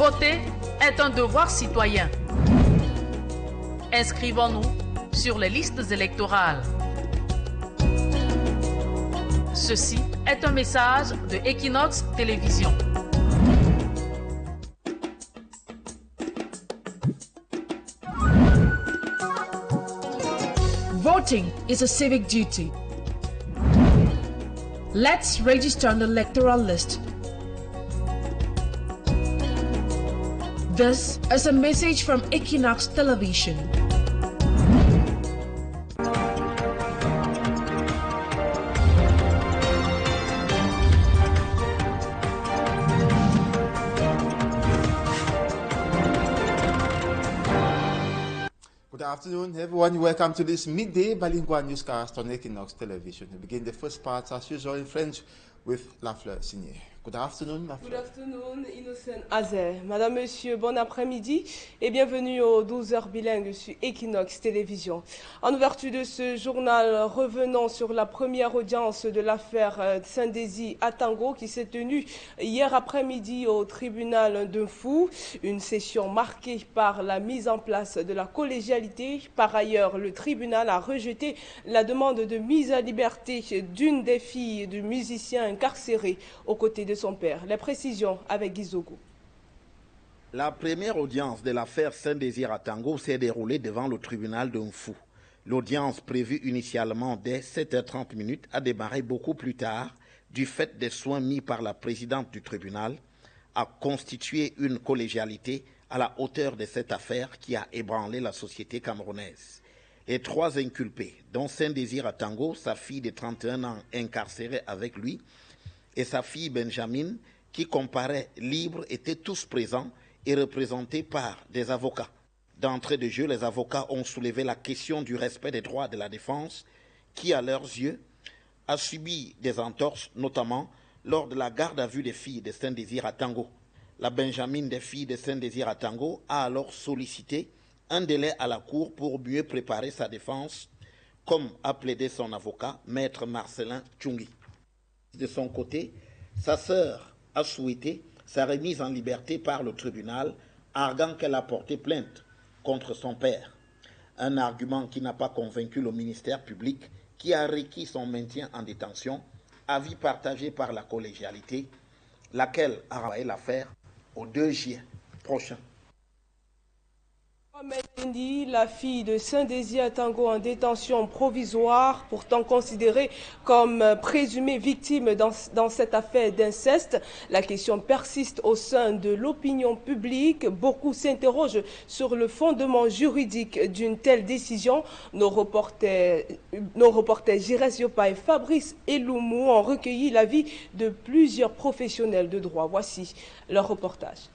Voter est un devoir citoyen. Inscrivons-nous sur les listes électorales. Ceci est un message de Équinoxe Télévision. Voting is a civic duty. Let's register on the electoral list. This is a message from Équinoxe Television. Good afternoon, everyone. Welcome to this midday bilingual newscast on Équinoxe Television. We begin the first part, as usual, in French with Lafleur Signé. Good afternoon, Lafleur. Good afternoon, Innocent Azer. Madame, Monsieur, bon après-midi et bienvenue aux 12h bilingues sur Équinoxe Télévision. En ouverture de ce journal, revenons sur la première audience de l'affaire Saint-Désir à Tango qui s'est tenue hier après-midi au tribunal de Fou. Une session marquée par la mise en place de la collégialité. Par ailleurs, le tribunal a rejeté la demande de mise à liberté d'une des filles du musicien incarcéré aux côtés de son père. Les précisions avec Gizogo. La première audience de l'affaire Saint-Désir à Tango s'est déroulée devant le tribunal de Fou. L'audience prévue initialement dès 7h30 a démarré beaucoup plus tard du fait des soins mis par la présidente du tribunal à constituer une collégialité à la hauteur de cette affaire qui a ébranlé la société camerounaise. Les trois inculpés, dont Saint-Désir à Tango, sa fille de 31 ans incarcérée avec lui, et sa fille Benjamin, qui comparaît libre, étaient tous présents et représentés par des avocats. D'entrée de jeu, les avocats ont soulevé la question du respect des droits de la défense, qui, à leurs yeux, a subi des entorses, notamment lors de la garde à vue des filles de Saint-Désir à Tango. La Benjamin des filles de Saint-Désir à Tango a alors sollicité un délai à la cour pour mieux préparer sa défense, comme a plaidé son avocat, maître Marcelin Tchungi. De son côté, sa sœur a souhaité sa remise en liberté par le tribunal, arguant qu'elle a porté plainte contre son père. Un argument qui n'a pas convaincu le ministère public qui a requis son maintien en détention, avis partagé par la collégialité, laquelle a renvoyé l'affaire au 2 juillet prochain. La fille de Saint-Désir à Tango en détention provisoire, pourtant considérée comme présumée victime dans cette affaire d'inceste. La question persiste au sein de l'opinion publique. Beaucoup s'interrogent sur le fondement juridique d'une telle décision. Nos reporters Jires Yopa et Fabrice Eloumou ont recueilli l'avis de plusieurs professionnels de droit. Voici leur reportage.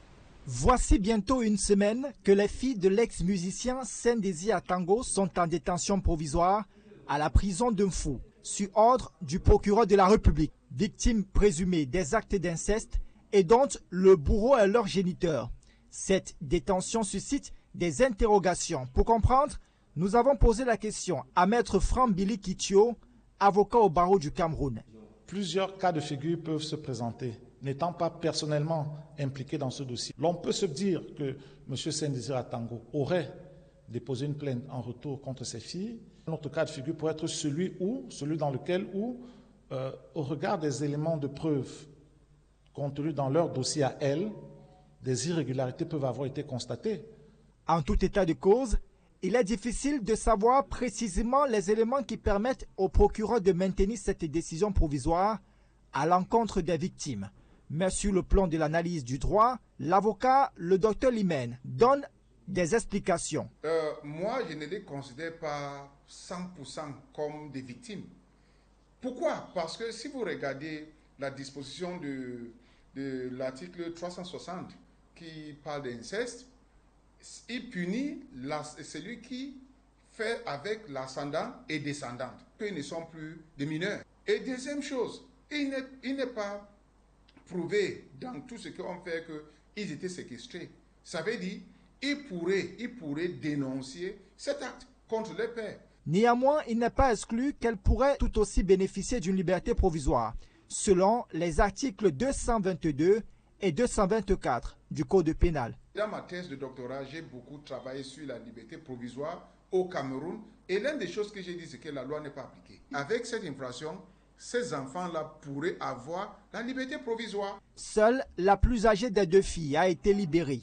Voici bientôt une semaine que les filles de l'ex-musicien Saint-Désir à Tango sont en détention provisoire à la prison de Fou, sur ordre du procureur de la République, victimes présumées des actes d'inceste et dont le bourreau est leur géniteur. Cette détention suscite des interrogations. Pour comprendre, nous avons posé la question à maître Franck Billy Kitio, avocat au barreau du Cameroun. Plusieurs cas de figure peuvent se présenter. N'étant pas personnellement impliqué dans ce dossier, l'on peut se dire que M. Saint-Désir à Tango aurait déposé une plainte en retour contre ses filles. Un autre cas de figure pourrait être celui dans lequel, au regard des éléments de preuve contenus dans leur dossier à elles, des irrégularités peuvent avoir été constatées. En tout état de cause, il est difficile de savoir précisément les éléments qui permettent au procureur de maintenir cette décision provisoire à l'encontre des victimes. Mais sur le plan de l'analyse du droit, l'avocat, le docteur Limène, donne des explications. Moi, je ne les considère pas 100% comme des victimes. Pourquoi? Parce que si vous regardez la disposition de l'article 360 qui parle d'inceste, il punit celui qui fait avec l'ascendant et descendante, qu'ils ne sont plus des mineurs. Et deuxième chose, il n'est pas prouvé dans tout ce qu'on fait qu'ils étaient séquestrés. Ça veut dire qu'ils pourraient dénoncer cet acte contre les pères. Néanmoins, il n'est pas exclu qu'elle pourrait tout aussi bénéficier d'une liberté provisoire, selon les articles 222 et 224 du Code pénal. Dans ma thèse de doctorat, j'ai beaucoup travaillé sur la liberté provisoire au Cameroun. Et l'une des choses que j'ai dit, c'est que la loi n'est pas appliquée. Avec cette infraction, ces enfants-là pourraient avoir la liberté provisoire. Seule la plus âgée des deux filles a été libérée.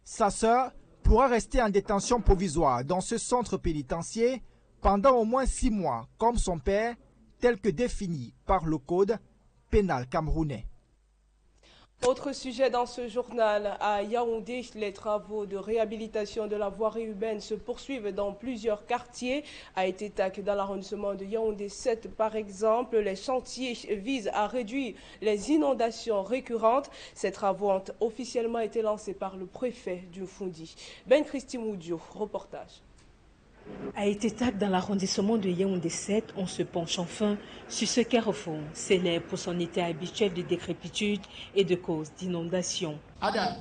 Sa sœur pourra rester en détention provisoire dans ce centre pénitentiaire pendant au moins 6 mois, comme son père, tel que défini par le Code pénal camerounais. Autre sujet dans ce journal, à Yaoundé, les travaux de réhabilitation de la voirie urbaine se poursuivent dans plusieurs quartiers. À Etetak, dans l'arrondissement de Yaoundé 7, par exemple, les chantiers visent à réduire les inondations récurrentes. Ces travaux ont officiellement été lancés par le préfet du Fundi. Ben Christy Moudio, reportage. À Etetak, dans l'arrondissement de Yaoundé 7, on se penche enfin sur ce carrefour, célèbre pour son état habituel de décrépitude et de cause d'inondation. À date,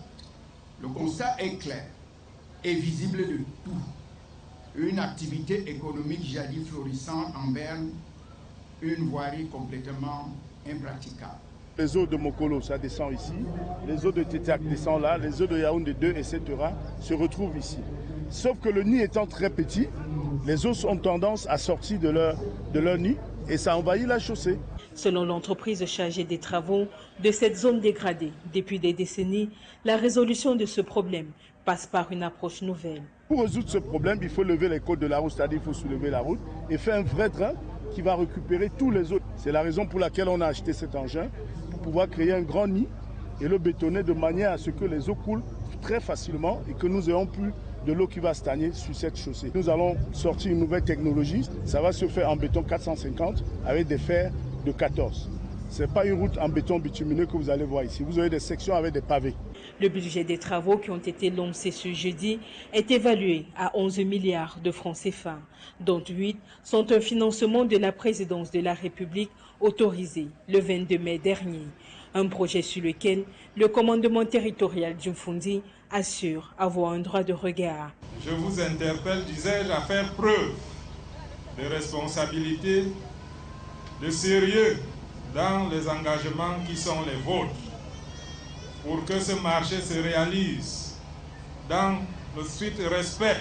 le constat est clair et visible de tout. Une activité économique jadis florissante en berne, une voirie complètement impraticable. Les eaux de Mokolo, ça descend ici, les eaux de Tétac descendent là, les eaux de Yaoundé 2, etc. se retrouvent ici. Sauf que le nid étant très petit, les eaux ont tendance à sortir de leur nid et ça envahit la chaussée. Selon l'entreprise chargée des travaux de cette zone dégradée, depuis des décennies, la résolution de ce problème passe par une approche nouvelle. Pour résoudre ce problème, il faut lever les côtes de la route, c'est-à-dire il faut soulever la route et faire un vrai train qui va récupérer tous les eaux. C'est la raison pour laquelle on a acheté cet engin, pour pouvoir créer un grand nid et le bétonner de manière à ce que les eaux coulent très facilement et que nous ayons plus de l'eau qui va stagner sur cette chaussée. Nous allons sortir une nouvelle technologie, ça va se faire en béton 450 avec des fers de 14. Ce n'est pas une route en béton bitumineux que vous allez voir ici, vous avez des sections avec des pavés. Le budget des travaux qui ont été lancés ce jeudi est évalué à 11 milliards de francs CFA, dont 8 sont un financement de la présidence de la République autorisé le 22 mai dernier. Un projet sur lequel le commandement territorial du Fundi assure avoir un droit de regard. Je vous interpelle, disais-je, à faire preuve de responsabilité, de sérieux dans les engagements qui sont les vôtres pour que ce marché se réalise dans le strict respect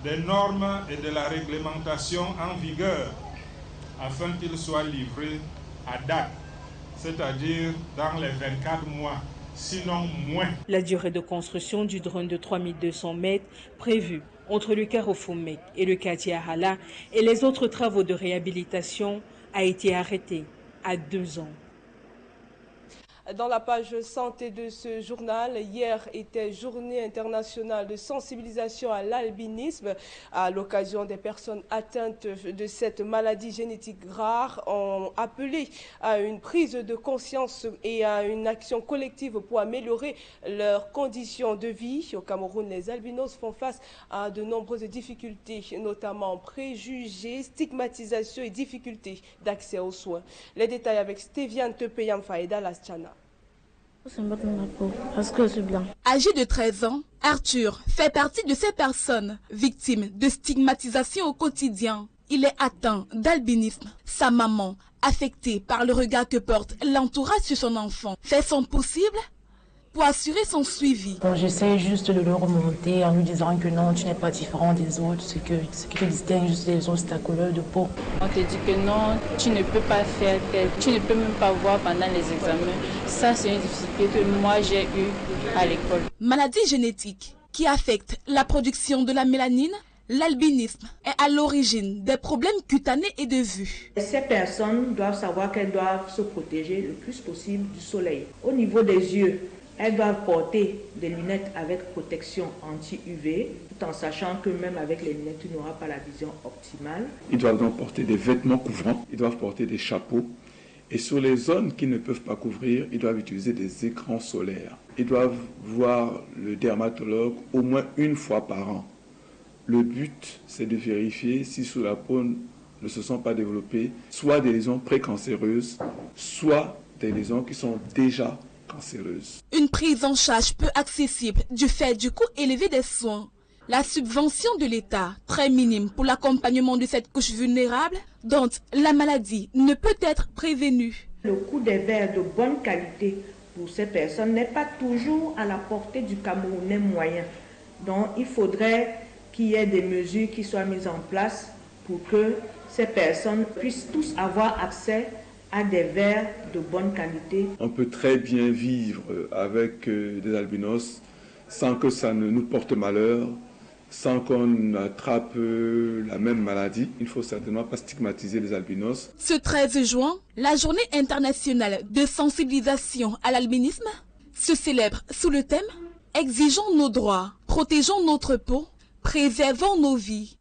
des normes et de la réglementation en vigueur afin qu'il soit livré à date, c'est-à-dire dans les 24 mois. Sinon moins. La durée de construction du drone de 3200 mètres prévue entre le carrefour Mek et le quartier Ahala et les autres travaux de réhabilitation a été arrêtée à 2 ans. Dans la page santé de ce journal, hier était journée internationale de sensibilisation à l'albinisme. À l'occasion, des personnes atteintes de cette maladie génétique rare ont appelé à une prise de conscience et à une action collective pour améliorer leurs conditions de vie. Au Cameroun, les albinos font face à de nombreuses difficultés, notamment préjugés, stigmatisation et difficultés d'accès aux soins. Les détails avec Stéviane Tepeyam Faïda Laschana. Âgé de 13 ans, Arthur fait partie de ces personnes victimes de stigmatisation au quotidien. Il est atteint d'albinisme. Sa maman, affectée par le regard que porte l'entourage sur son enfant, fait son possible pour assurer son suivi. Bon, j'essaie juste de le remonter en lui disant que non, tu n'es pas différent des autres, ce qui te distingue juste des autres, c'est ta couleur de peau. On te dit que non, tu ne peux pas faire tel, tu ne peux même pas voir pendant les examens. Ça, c'est une difficulté que moi j'ai eue à l'école. Maladie génétique qui affecte la production de la mélanine. L'albinisme est à l'origine des problèmes cutanés et de vue. Ces personnes doivent savoir qu'elles doivent se protéger le plus possible du soleil. Au niveau des yeux, elles doivent porter des lunettes avec protection anti-UV, tout en sachant que même avec les lunettes, tu n'auras pas la vision optimale. Ils doivent donc porter des vêtements couvrants, ils doivent porter des chapeaux. Et sur les zones qu'ils ne peuvent pas couvrir, ils doivent utiliser des écrans solaires. Ils doivent voir le dermatologue au moins une fois par an. Le but, c'est de vérifier si sous la peau ne se sont pas développées soit des lésions précancéreuses, soit des lésions qui sont déjà cancéreuses. Une prise en charge peu accessible du fait du coût élevé des soins. La subvention de l'État, très minime pour l'accompagnement de cette couche vulnérable, dont la maladie ne peut être prévenue. Le coût des verres de bonne qualité pour ces personnes n'est pas toujours à la portée du Camerounais moyen. Donc il faudrait qu'il y ait des mesures qui soient mises en place pour que ces personnes puissent tous avoir accès à des verres de bonne qualité. On peut très bien vivre avec des albinos sans que ça ne nous porte malheur, sans qu'on attrape la même maladie. Il ne faut certainement pas stigmatiser les albinos. Ce 13 juin, la journée internationale de sensibilisation à l'albinisme se célèbre sous le thème « Exigeons nos droits, protégeons notre peau, préservons nos vies ».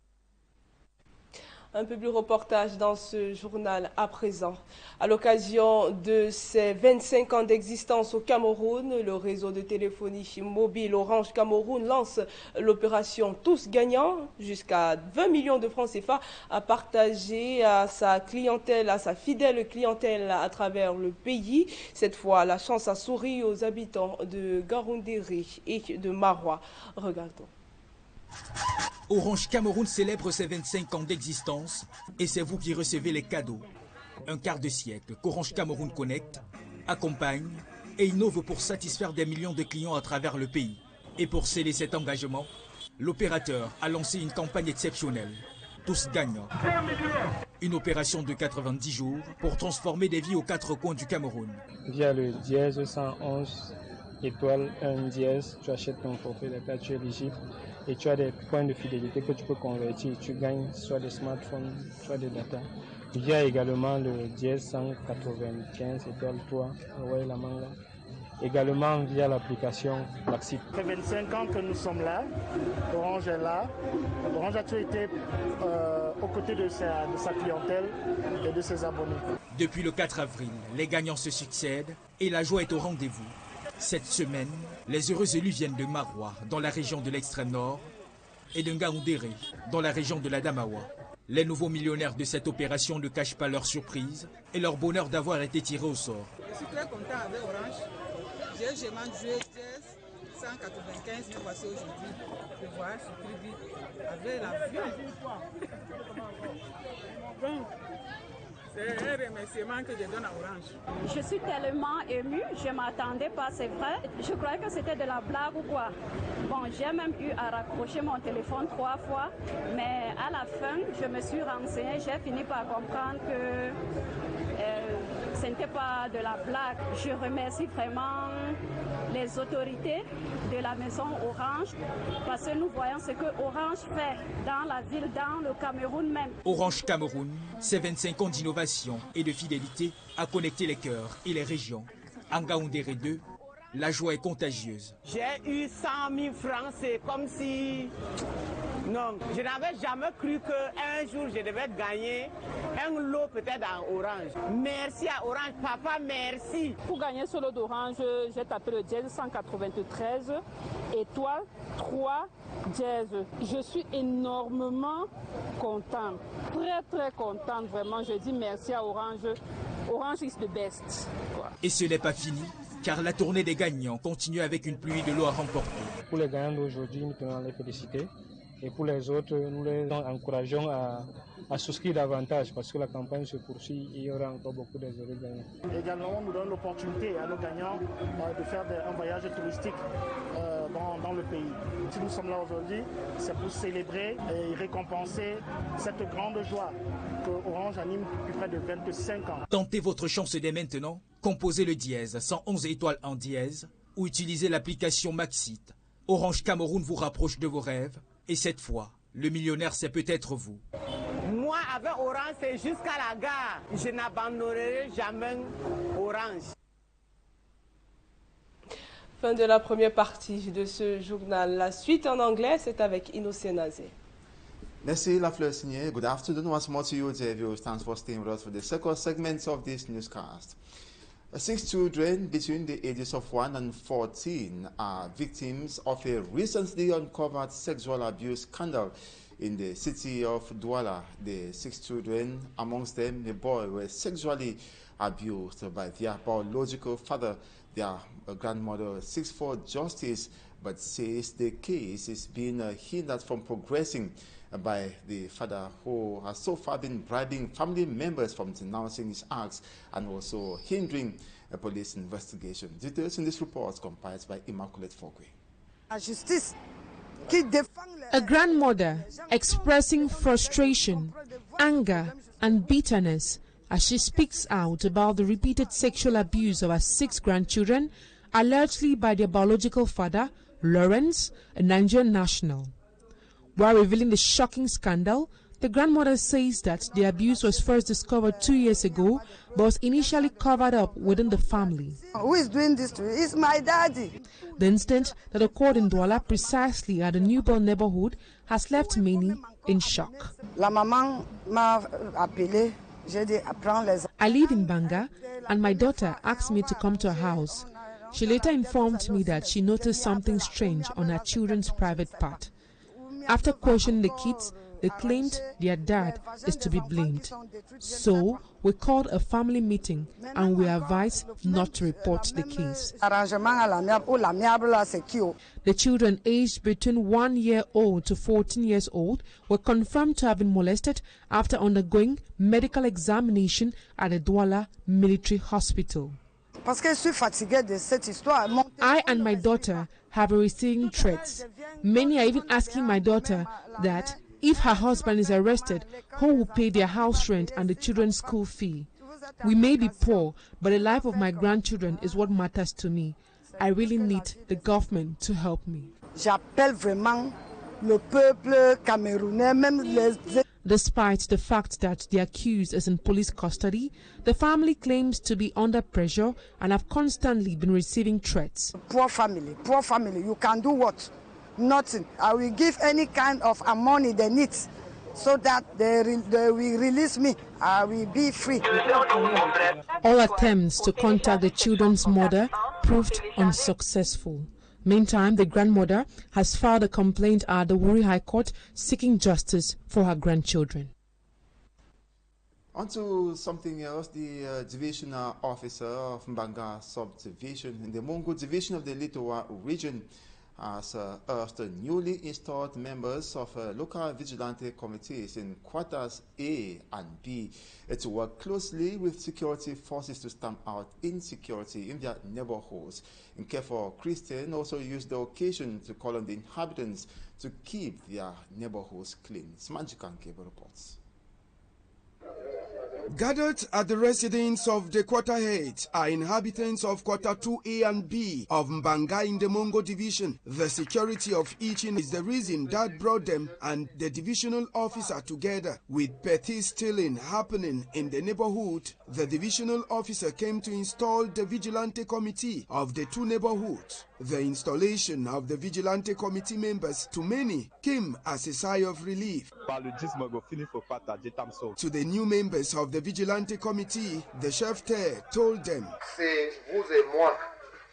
Un peu plus reportage dans ce journal à présent. À l'occasion de ses 25 ans d'existence au Cameroun, le réseau de téléphonie mobile Orange Cameroun lance l'opération Tous gagnants. Jusqu'à 20 millions de francs CFA à partager à sa clientèle, à sa fidèle clientèle à travers le pays. Cette fois, la chance a souri aux habitants de Garoundéré et de Marois. Regardons. Orange Cameroun célèbre ses 25 ans d'existence et c'est vous qui recevez les cadeaux. Un quart de siècle qu'Orange Cameroun connecte, accompagne et innove pour satisfaire des millions de clients à travers le pays. Et pour sceller cet engagement, l'opérateur a lancé une campagne exceptionnelle, Tous gagnants. Une opération de 90 jours pour transformer des vies aux quatre coins du Cameroun. Via le dièse 111 étoile 1 dièse, tu achètes ton forfait d'État, tu es éligible. Et tu as des points de fidélité que tu peux convertir. Tu gagnes soit des smartphones, soit des data. Il y a également le dièse 195 étoile 3, ouais, la manga. Également via l'application Maxi. Ça fait 25 ans que nous sommes là. Orange est là. Orange a toujours été aux côtés de sa clientèle et de ses abonnés. Depuis le 4 avril, les gagnants se succèdent et la joie est au rendez-vous. Cette semaine, les heureux élus viennent de Marois, dans la région de l'extrême nord, et de Ngaoundéré, dans la région de la Damawa. Les nouveaux millionnaires de cette opération ne cachent pas leur surprise et leur bonheur d'avoir été tirés au sort. Je suis très content avec Orange. J'ai joué 195, mais voici aujourd'hui. Je vois, je suis plus vite avec l'avion. Donc, c'est un remerciement que je donne à Orange. Je suis tellement émue, je ne m'attendais pas, c'est vrai. Je croyais que c'était de la blague ou quoi. Bon, j'ai même eu à raccrocher mon téléphone 3 fois, mais à la fin, je me suis renseignée, j'ai fini par comprendre que ce n'était pas de la blague. Je remercie vraiment les autorités de la maison Orange parce que nous voyons ce que Orange fait dans la ville, dans le Cameroun même. Orange Cameroun, ses 25 ans d'innovation et de fidélité a connecté les cœurs et les régions. En Ngaoundéré 2, la joie est contagieuse. J'ai eu 100 000 francs, c'est comme si... Non, je n'avais jamais cru qu'un jour je devais gagner un lot peut-être en Orange. Merci à Orange, papa, merci. Pour gagner ce lot d'Orange, j'ai tapé le dièse 193, étoile 3 dièse. Je suis énormément contente, très contente vraiment. Je dis merci à Orange. Orange is the best. Et ce n'est pas fini, car la tournée des gagnants continue avec une pluie de lots à remporter. Pour les gagnants d'aujourd'hui, nous tenons à les féliciter. Et pour les autres, nous les encourageons à souscrire davantage parce que la campagne se poursuit et il y aura encore beaucoup de gagnants. Également, on nous donne l'opportunité à nos gagnants de faire un voyage touristique dans le pays. Si nous sommes là aujourd'hui, c'est pour célébrer et récompenser cette grande joie que Orange anime depuis près de 25 ans. Tentez votre chance dès maintenant, composez le dièse 111 étoiles en dièse ou utilisez l'application Maxit. Orange Cameroun vous rapproche de vos rêves. Et cette fois, le millionnaire, c'est peut-être vous. Moi, avec Orange, c'est jusqu'à la gare. Je n'abandonnerai jamais Orange. Fin de la première partie de ce journal. La suite en anglais, c'est avec Innocent. Merci, Lafleur Signé. Good afternoon once more to you. JV stands for staying with us for the second segment of this newscast. 6 children between the ages of 1 and 14 are victims of a recently uncovered sexual abuse scandal in the city of Douala. The 6 children, amongst them a boy, were sexually abused by their biological father. Their grandmother seeks for justice but says the case is being hindered from progressing by the father, who has so far been bribing family members from denouncing his acts and also hindering a police investigation. Details in this report compiled by Immaculate Fogwe. A grandmother expressing frustration, anger and bitterness as she speaks out about the repeated sexual abuse of her 6 grandchildren, allegedly by their biological father, Lawrence, a Nigerian national. While revealing the shocking scandal, the grandmother says that the abuse was first discovered 2 years ago, but was initially covered up within the family. Who is doing this to you? It's my daddy. The incident that occurred in Douala, precisely at the newborn neighborhood, has left many in shock. La maman m'a appelé. I live in Banga, and my daughter asked me to come to her house. She later informed me that she noticed something strange on her children's private part. After questioning the kids, they claimed their dad is to be blamed. So we called a family meeting and we advised not to report the case. The children aged between 1 year old to 14 years old were confirmed to have been molested after undergoing medical examination at the Douala Military Hospital. I and my daughter have been receiving threats. Many are even asking my daughter that if her husband is arrested, who will pay their house rent and the children's school fee? We may be poor, but the life of my grandchildren is what matters to me. I really need the government to help me. Despite the fact that the accused is in police custody, the family claims to be under pressure and have constantly been receiving threats. Poor family, you can do what? Nothing. I will give any kind of money they need so that they will release me. I will be free. All attempts to contact the children's mother proved unsuccessful. Meantime, the grandmother has filed a complaint at the Wuri High Court seeking justice for her grandchildren. On to something else. The divisional officer of Mbanga subdivision in the Mongo division of the Litowa region has urged the newly installed members of local vigilante committees in quarters A and B to work closely with security forces to stamp out insecurity in their neighborhoods. In Kefor, Christian also used the occasion to call on the inhabitants to keep their neighborhoods clean. Smanjikan Cable reports. Gathered at the residence of the quarter heads are inhabitants of quarter 2A and B of Mbanga in the Mongo division. The security of each is the reason that brought them and the divisional officer together. With petty stealing happening in the neighborhood, the divisional officer came to install the vigilante committee of the 2 neighborhoods. The installation of the vigilante committee members to many came as a sigh of relief. To the new members of the vigilante committee, the chef told them,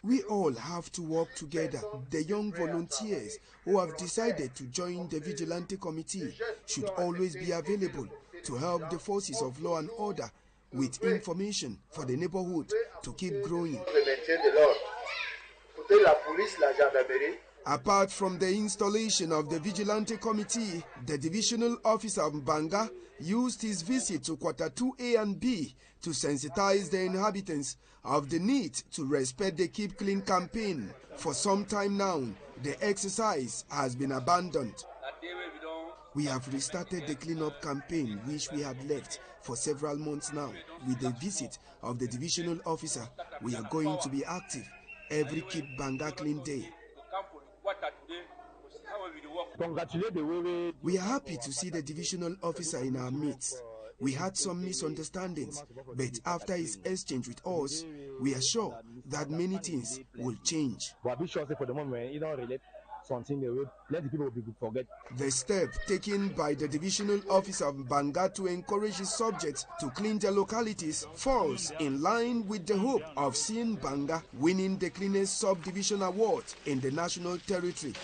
we all have to work together. The young volunteers who have decided to join the vigilante committee should always be available to help the forces of law and order with information for the neighborhood to keep growing. Apart from the installation of the vigilante committee, the divisional officer of Mbanga used his visit to quarter 2A and B to sensitize the inhabitants of the need to respect the Keep Clean campaign. For some time now, the exercise has been abandoned. We have restarted the cleanup campaign which we had left for several months now. With the visit of the divisional officer, we are going to be active every Keep Banga Clean Day. We are happy to see the divisional officer in our midst. We had some misunderstandings, but after his exchange with us, we are sure that many things will change. The step taken by the divisional officer of Banga to encourage his subjects to clean their localities falls in line with the hope of seeing Banga winning the cleanest subdivision award in the national territory.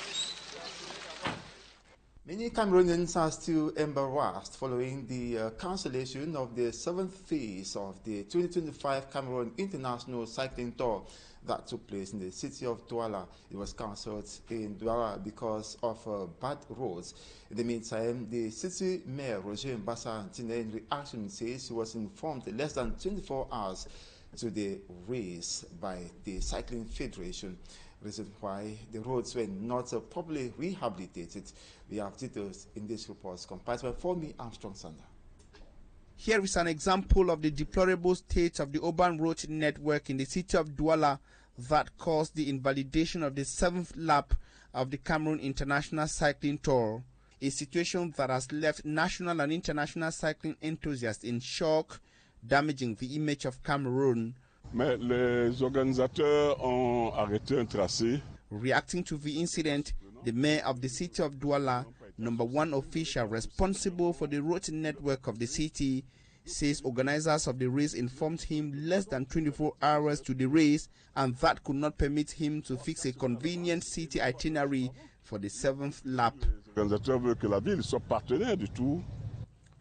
Many Cameroonians are still embarrassed following the cancellation of the 7th phase of the 2025 Cameroon International Cycling Tour that took place in the city of Douala. It was cancelled in Douala because of bad roads. In the meantime, the city mayor, Roger Mbassa, in reaction, says he was informed less than 24 hours to the race by the Cycling Federation. Reason why the roads were not properly rehabilitated. We have details in this report compiled by Fomi Armstrong Sander. Here is an example of the deplorable state of the urban road network in the city of Douala that caused the invalidation of the 7th lap of the Cameroon International Cycling Tour, a situation that has left national and international cycling enthusiasts in shock, damaging the image of Cameroon. Mais les organisateurs ont arrêté un tracé. Reacting to the incident, the mayor of the city of Douala, #1 official responsible for the road network of the city, says organizers of the race informed him less than 24 hours to the race, and that could not permit him to fix a convenient city itinerary for the 7th lap. Les organisateurs veulent que la ville soit partenaire du tour.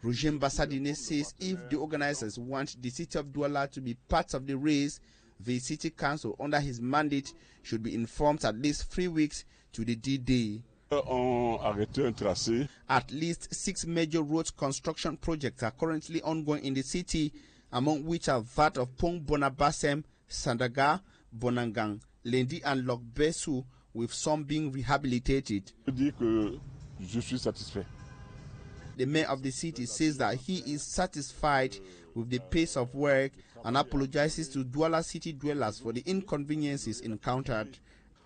Roger Mbassadine says if the organizers want the city of Douala to be part of the race, the city council under his mandate should be informed at least 3 weeks to the D-Day. At least 6 major road construction projects are currently ongoing in the city, among which are that of Pont Bonabasem, Sandaga, Bonangang, Lendi and Lokbesu, with some being rehabilitated. Je suis satisfait. The mayor of the city says that he is satisfied with the pace of work and apologizes to Douala city dwellers for the inconveniences encountered.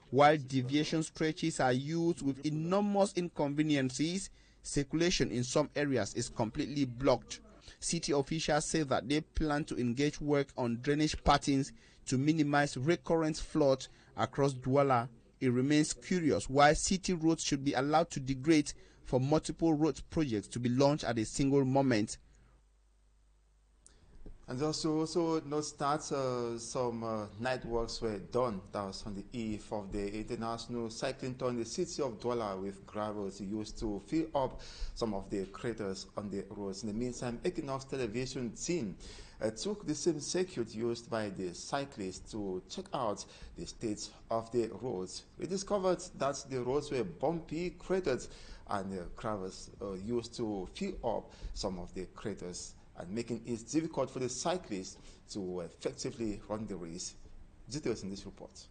While deviation stretches are used with enormous inconveniences, circulation in some areas is completely blocked. City officials say that they plan to engage work on drainage patterns to minimize recurrent floods across Douala. It remains curious why city roads should be allowed to degrade for multiple road projects to be launched at a single moment. And also note that some night works were done. That was on the eve of the International Cycling Tour in the city of Douala, with gravels used to fill up some of the craters on the roads. In the meantime, Équinoxe television team took the same circuit used by the cyclists to check out the state of the roads. We discovered that the roads were bumpy, cratered, and gravels used to fill up some of the craters, and making it difficult for the cyclists to effectively run the race. Details in this report.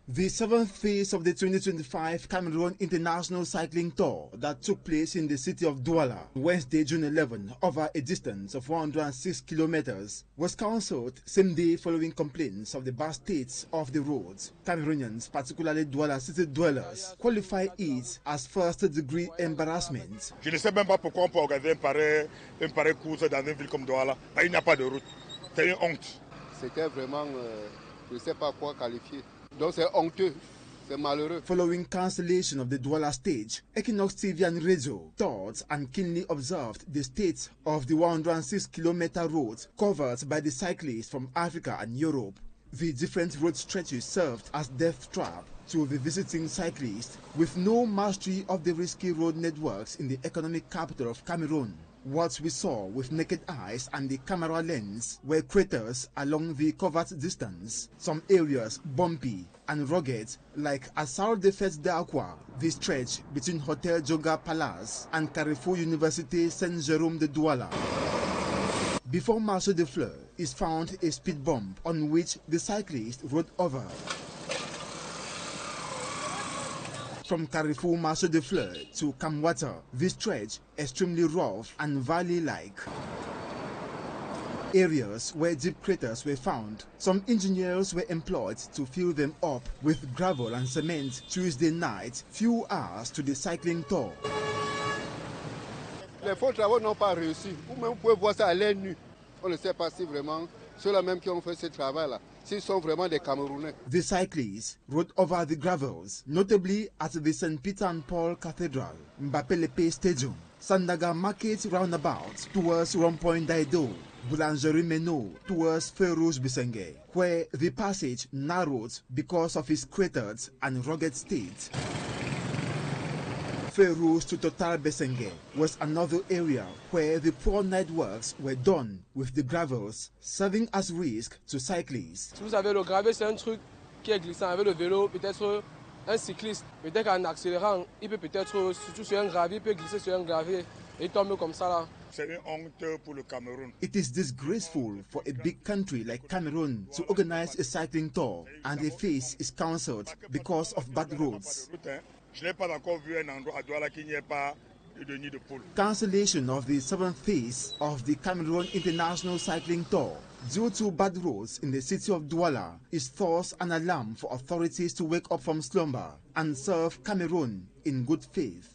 The 7th phase of the 2025 Cameroon International Cycling Tour that took place in the city of Douala Wednesday, June 11, over a distance of 106 kilometers, was cancelled same day following complaints of the bad state of the roads. Cameroonians, particularly Douala city dwellers, qualify it as first-degree embarrassment. Je ne sais même pas pourquoi on peut organiser une pareille course dans une ville comme Douala. Il n'y a pas de route. C'est une honte. C'était vraiment, je ne sais pas quoi qualifier. Donc c'est honteux, c'est malheureux. Following cancellation of the Douala stage, Équinoxe TV and Radio thought and keenly observed the state of the 106-kilometer road covered by the cyclists from Africa and Europe. The different road stretches served as death trap to the visiting cyclists with no mastery of the risky road networks in the economic capital of Cameroon. What we saw with naked eyes and the camera lens were craters along the covered distance, some areas bumpy and rugged like Assault de Fête d'Aqua, the stretch between Hotel Joga Palace and Carrefour Université Saint-Jérôme de Douala. Before Marché de Fleurs is found a speed bump on which the cyclist rode over. From Carrefour Marché de Fleurs to Kamwata, this stretch extremely rough and valley-like. Areas where deep craters were found, some engineers were employed to fill them up with gravel and cement Tuesday night, few hours to the cycling tour. Les faux travaux n'ont pas réussi. Vous pouvez voir ça à l'œil nu. On ne sait pas si vraiment ceux-là même qui ont fait ce travail-là, s'ils sont vraiment des Camerounais. The cyclists rode over the gravels, notably at the St. Peter and Paul Cathedral, Mbapelepe Stadium, Sandaga Market roundabout towards Rond-Point Daido, Boulangerie Meno towards Feu-Rouge Bissengue, where the passage narrowed because of its cratered and rugged state. Feu-Rouge to Total Bessengue was another area where the poor night works were done with the gravels serving as risk to cyclists. Si vous avez le gravier, c'est un truc qui est glissant. Avec le vélo, peut-être un cycliste, peut-être qu'en accélérant, il peut peut-être, surtout sur un gravier, il peut glisser sur un gravier. Et tombe comme ça là. C'est une honte pour le Cameroun. It is disgraceful for a big country like Cameroon to organize a cycling tour and a phase is cancelled because of bad roads. Je n'ai pas encore vu un endroit à Douala qui n'y ait pas de nid de poule. Cancellation of the 7th phase of the Cameroon International Cycling Tour due to bad roads in the city of Douala is thus an alarm for authorities to wake up from slumber and serve Cameroon in good faith.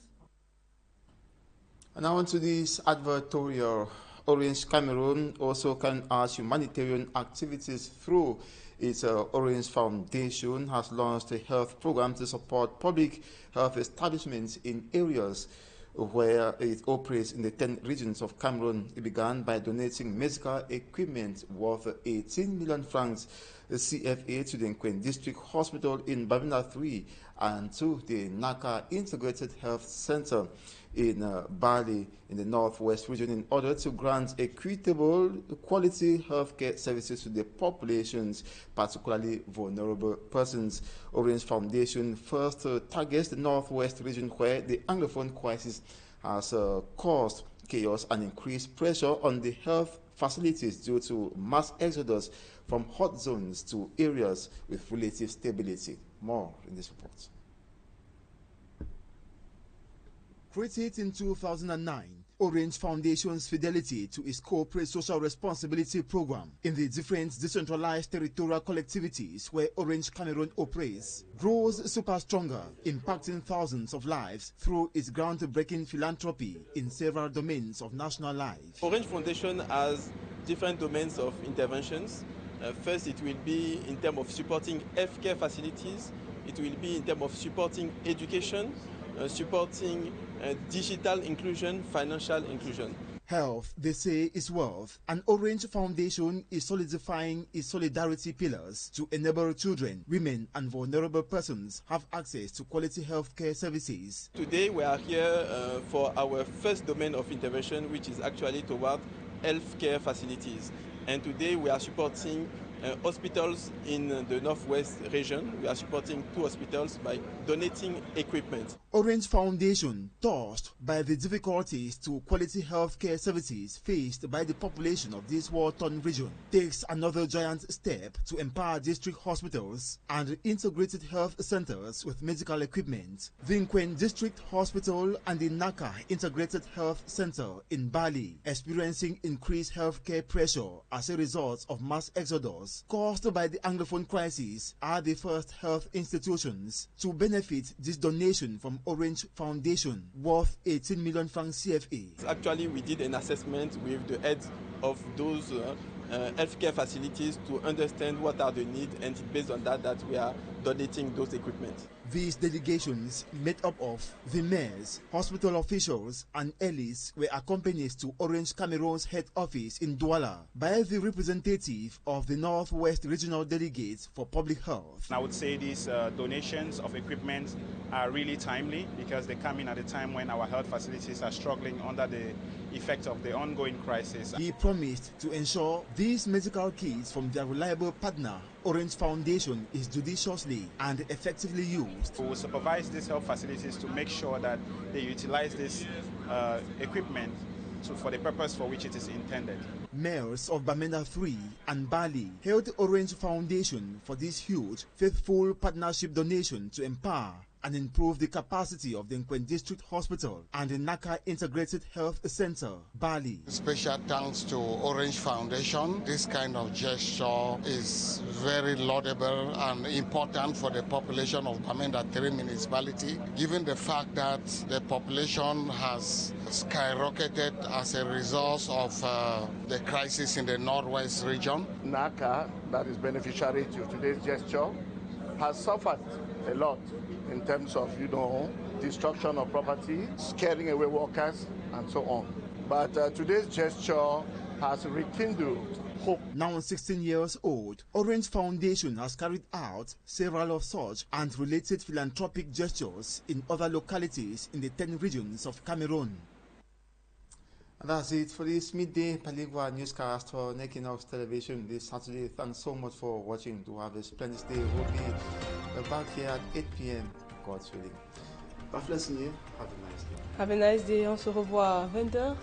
And now on to this advertorial. Orange Cameroon also can urge humanitarian activities through its Orange Foundation has launched a health program to support public health establishments in areas where it operates in the 10 regions of Cameroon. It began by donating medical equipment worth 18 million francs CFA to the Nkwen District Hospital in Babina 3 and to the Naka Integrated Health Center in Bali in the northwest region in order to grant equitable quality healthcare services to the populations, particularly vulnerable persons. Orange Foundation first targets the northwest region where the Anglophone crisis has caused chaos and increased pressure on the health facilities due to mass exodus from hot zones to areas with relative stability. More in this report. Created in 2009, Orange Foundation's fidelity to its corporate social responsibility program in the different decentralized territorial collectivities where Orange Cameroon operates grows super stronger, impacting thousands of lives through its groundbreaking philanthropy in several domains of national life. Orange Foundation has different domains of interventions. First, it will be in terms of supporting healthcare facilities. It will be in terms of supporting education, supporting digital inclusion, financial inclusion. Health, they say, is wealth, and Orange Foundation is solidifying its solidarity pillars to enable children, women, and vulnerable persons have access to quality healthcare services. Today we are here for our first domain of intervention, which is actually toward healthcare facilities. And today we are supporting hospitals in the northwest region. We are supporting 2 hospitals by donating equipment. Orange Foundation, touched by the difficulties to quality healthcare services faced by the population of this war-torn region, takes another giant step to empower district hospitals and integrated health centers with medical equipment. The Nkwen District Hospital and the Naka Integrated Health Center in Bali experiencing increased healthcare pressure as a result of mass exodus caused by the Anglophone crisis are the first health institutions to benefit this donation from Orange Foundation worth 18 million francs CFA. Actually, we did an assessment with the heads of those healthcare facilities to understand what are the needs, and based on that we are donating those equipment. These delegations, made up of the mayors, hospital officials, and elites, were accompanied to Orange Cameroon's head office in Douala by the representative of the Northwest Regional Delegate for Public Health. I would say these donations of equipment are really timely because they come in at a time when our health facilities are struggling under the effect of the ongoing crisis. He promised to ensure these medical kits from their reliable partner, Orange Foundation, is judiciously and effectively used. We will supervise these health facilities to make sure that they utilize this equipment for the purpose for which it is intended. Mayors of Bamenda 3 and Bali hailed Orange Foundation for this huge, faithful partnership donation to empower and improve the capacity of the Nkwen District Hospital and the Naka Integrated Health Center, Bali. Special thanks to Orange Foundation. This kind of gesture is very laudable and important for the population of Bamenda 3 municipality, given the fact that the population has skyrocketed as a result of the crisis in the northwest region. Naka, that is beneficiary to today's gesture, has suffered a lot in terms of, destruction of property, scaring away workers, and so on. But today's gesture has rekindled hope. Now 16 years old, Orange Foundation has carried out several of such and related philanthropic gestures in other localities in the 10 regions of Cameroon. And that's it for this midday Paligua newscast for Équinoxe television this Saturday. Thanks so much for watching. Do have a splendid day. We'll be back here at 8 p.m. God's willing. Parfait signé. Have a nice day. Have a nice day. On se revoit à 20h.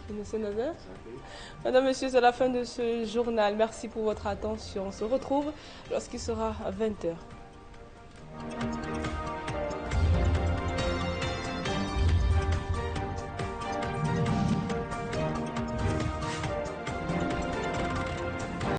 Madame, monsieur, c'est la fin de ce journal. Merci pour votre attention. On se retrouve lorsqu'il sera à 20h.